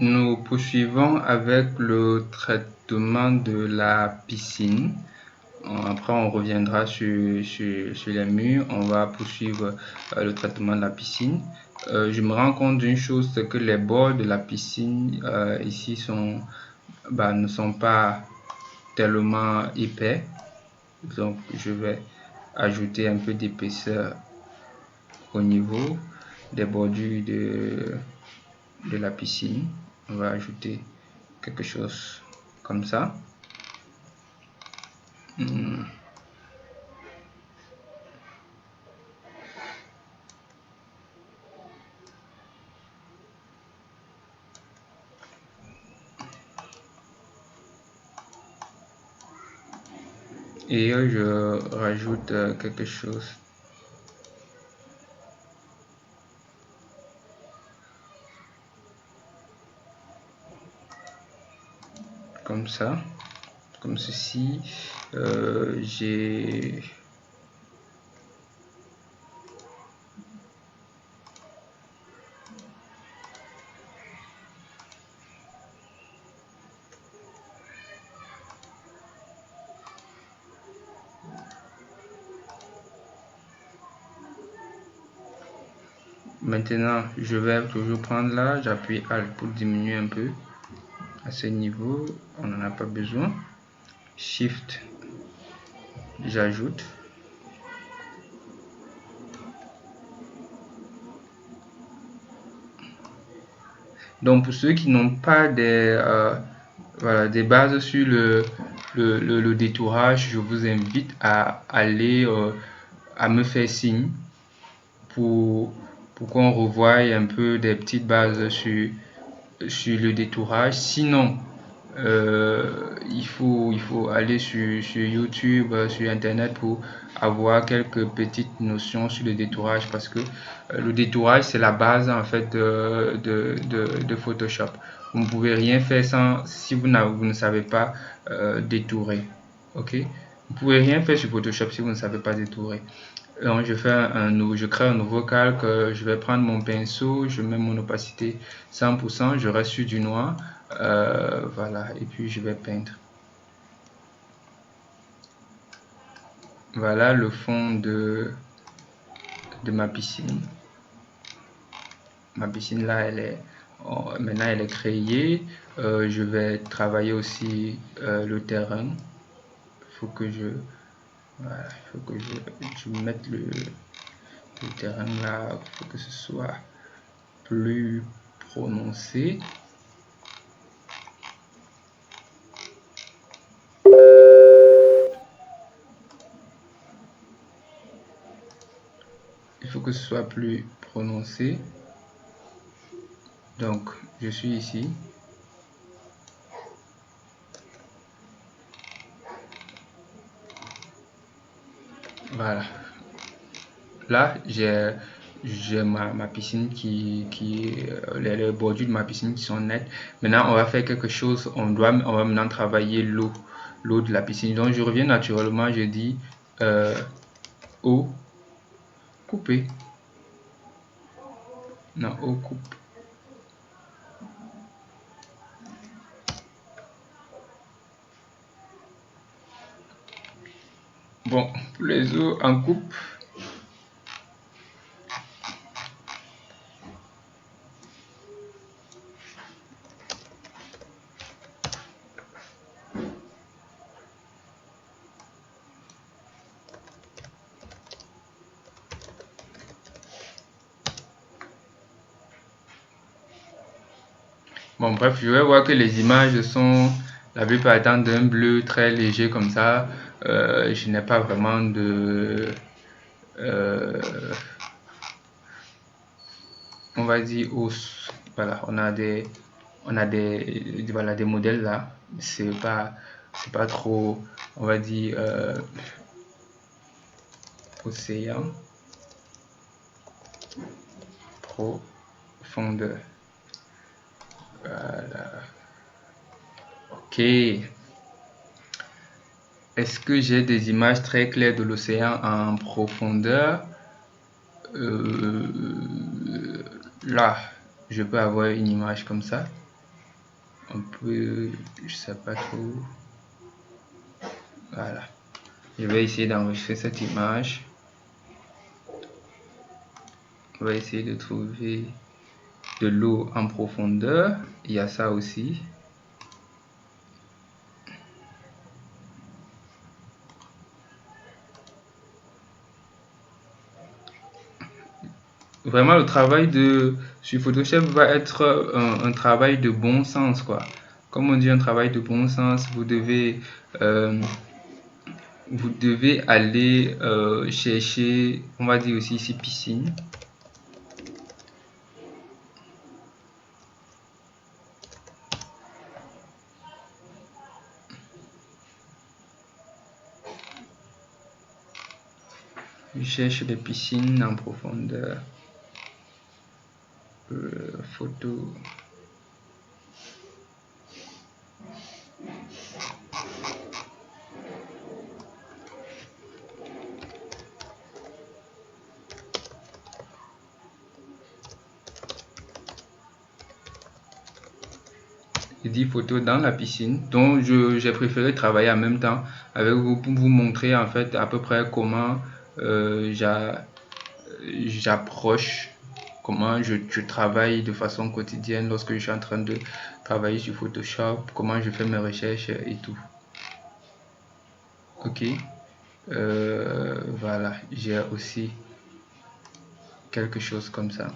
Nous poursuivons avec le traitement de la piscine. Après, on reviendra sur les murs. On va poursuivre le traitement de la piscine. Je me rends compte d'une chose, c'est que les bords de la piscine ici ne sont pas tellement épais. Donc, je vais ajouter un peu d'épaisseur au niveau des bordures de la piscine. On va ajouter quelque chose comme ça. Et je rajoute quelque chose comme ça, comme ceci. J'ai Maintenant, je vais toujours prendre là, j'appuie Alt pour diminuer un peu. À ce niveau, on n'en a pas besoin. Shift, j'ajoute. Donc, pour ceux qui n'ont pas des bases sur le détourage, je vous invite à aller à me faire signe pour qu'on revoie un peu des petites bases sur le détourage. Sinon, il faut aller sur YouTube, sur Internet pour avoir quelques petites notions sur le détourage, parce que le détourage, c'est la base en fait de Photoshop. Vous ne pouvez rien faire si vous ne savez pas détourer. Ok, vous ne pouvez rien faire sur Photoshop si vous ne savez pas détourer. Donc je crée un nouveau calque. Je vais prendre mon pinceau, je mets mon opacité 100%, je reste sur du noir. Voilà, et puis je vais peindre. Voilà le fond de ma piscine. Ma piscine là, maintenant elle est créée. Je vais travailler aussi le terrain. Il faut que je mette le terrain là. Il faut que ce soit plus prononcé. Il faut que ce soit plus prononcé. Donc, je suis ici. Voilà. Là, j'ai ma piscine les bordures de ma piscine qui sont nettes. Maintenant, on va faire quelque chose. On va maintenant travailler l'eau de la piscine. Donc, je reviens naturellement. Je dis eau coupée. Non, eau coupe. Bon, pour les eaux en coupe. Bon, bref, je vais voir que les images sont la plupart étant d'un bleu très léger comme ça. Je n'ai pas vraiment on va dire voilà, on a des modèles là. C'est pas trop, on va dire, océan profondeur. Voilà. Ok. Est-ce que j'ai des images très claires de l'océan en profondeur? Là, je peux avoir une image comme ça. un peu, je sais pas trop. Voilà. Je vais essayer d'enregistrer cette image. On va essayer de trouver de l'eau en profondeur. Il y a ça aussi. Vraiment, le travail sur Photoshop va être un travail de bon sens, quoi. Comme on dit, un travail de bon sens, euh, vous devez aller chercher, on va dire aussi ici piscine. Je cherche les piscines en profondeur. Photo. J'ai dit photos dans la piscine, donc j'ai préféré travailler en même temps avec vous pour vous montrer en fait à peu près comment j'approche, comment je travaille de façon quotidienne lorsque je suis en train de travailler sur Photoshop, comment je fais mes recherches et tout. Ok, voilà, j'ai aussi quelque chose comme ça.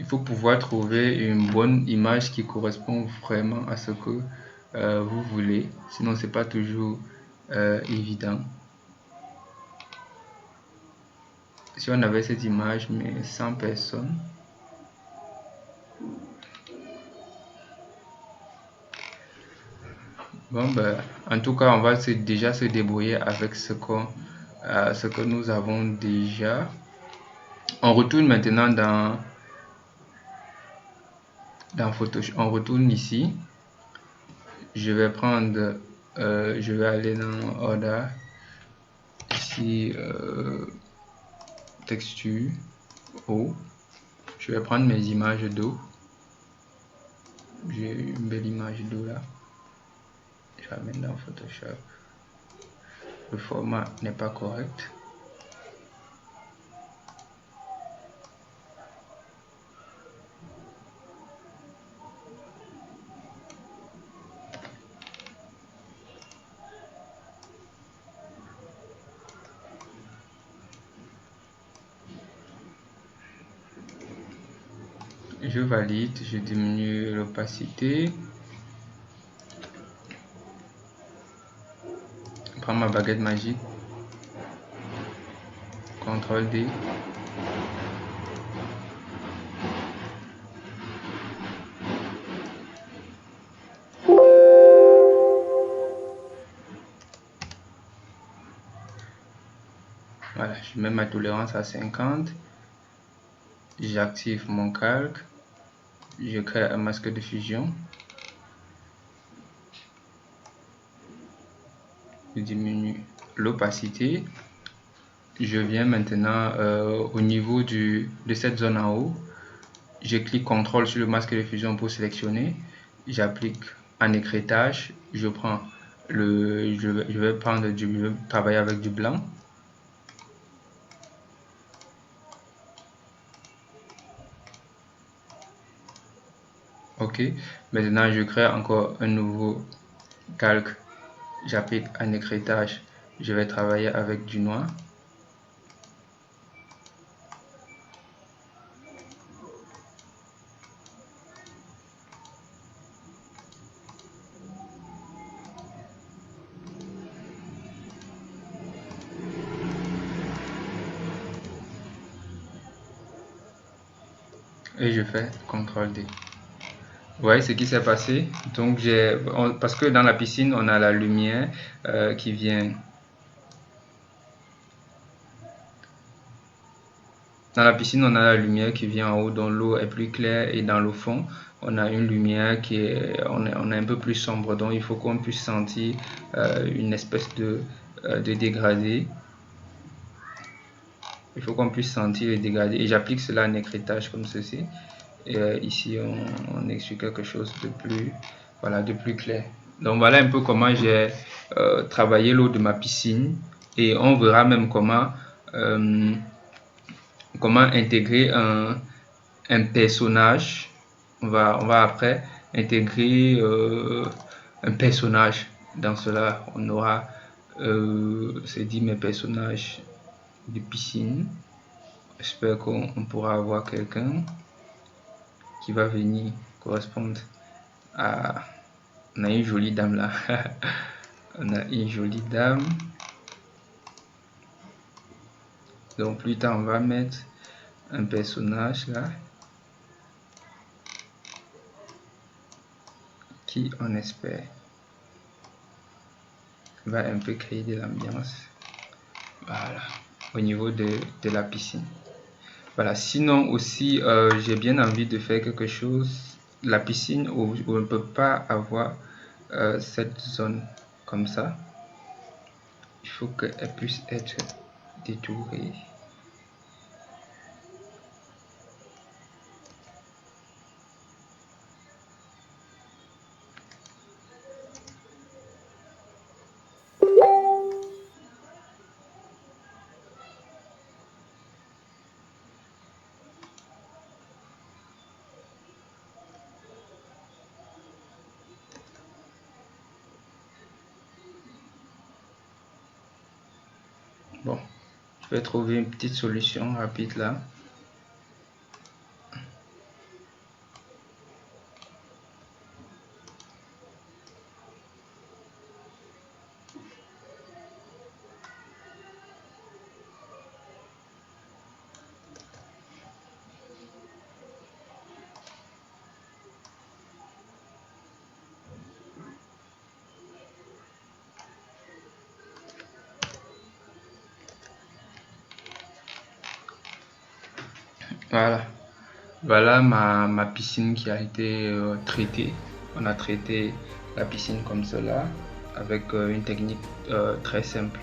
Il faut pouvoir trouver une bonne image qui correspond vraiment à ce que vous voulez, sinon c'est pas toujours évident. Si on avait cette image mais sans personne, bon ben en tout cas on va déjà se débrouiller avec ce que nous avons déjà. On retourne maintenant dans Photoshop, on retourne ici. Je vais prendre, je vais aller dans Order, ici texture, eau. Je vais prendre mes images d'eau. J'ai une belle image d'eau là. Je ramène dans Photoshop. Le format n'est pas correct. Je valide, je diminue l'opacité. Je prends ma baguette magique. CTRL D. Voilà, je mets ma tolérance à 50. J'active mon calque. Je crée un masque de fusion. Je diminue l'opacité. Je viens maintenant au niveau de cette zone en haut. Je clique CTRL sur le masque de fusion pour sélectionner. J'applique un écrêtage. Je prends je vais travailler avec du blanc. Ok, maintenant je crée encore un nouveau calque. J'applique un écrêtage. Je vais travailler avec du noir. Et je fais CTRL D. Vous voyez ce qui s'est passé? Donc parce que dans la piscine on a la lumière qui vient. Dans la piscine on a la lumière qui vient en haut, dont l'eau est plus claire, et dans le fond on a une lumière qui est on est un peu plus sombre, donc il faut qu'on puisse sentir une espèce de dégradé. Il faut qu'on puisse sentir les dégradés. Et j'applique cela en écrêtage comme ceci. Et ici, on est sur quelque chose de plus, voilà, de plus clair. Donc voilà un peu comment j'ai travaillé l'eau de ma piscine. Et on verra même comment intégrer un personnage. On va après intégrer un personnage dans cela. On aura c'est dit mes personnages de piscine. J'espère qu'on pourra avoir quelqu'un qui va venir correspondre à... On a une jolie dame là. On a une jolie dame. Donc plus tard on va mettre un personnage là qui, on espère, va un peu créer de l'ambiance. Voilà, au niveau de la piscine. Voilà, sinon aussi j'ai bien envie de faire quelque chose. La piscine où on ne peut pas avoir cette zone comme ça. Il faut qu'elle puisse être détourée. Bon, je vais trouver une petite solution rapide là. Voilà, voilà ma piscine qui a été traitée. On a traité la piscine comme cela avec une technique très simple.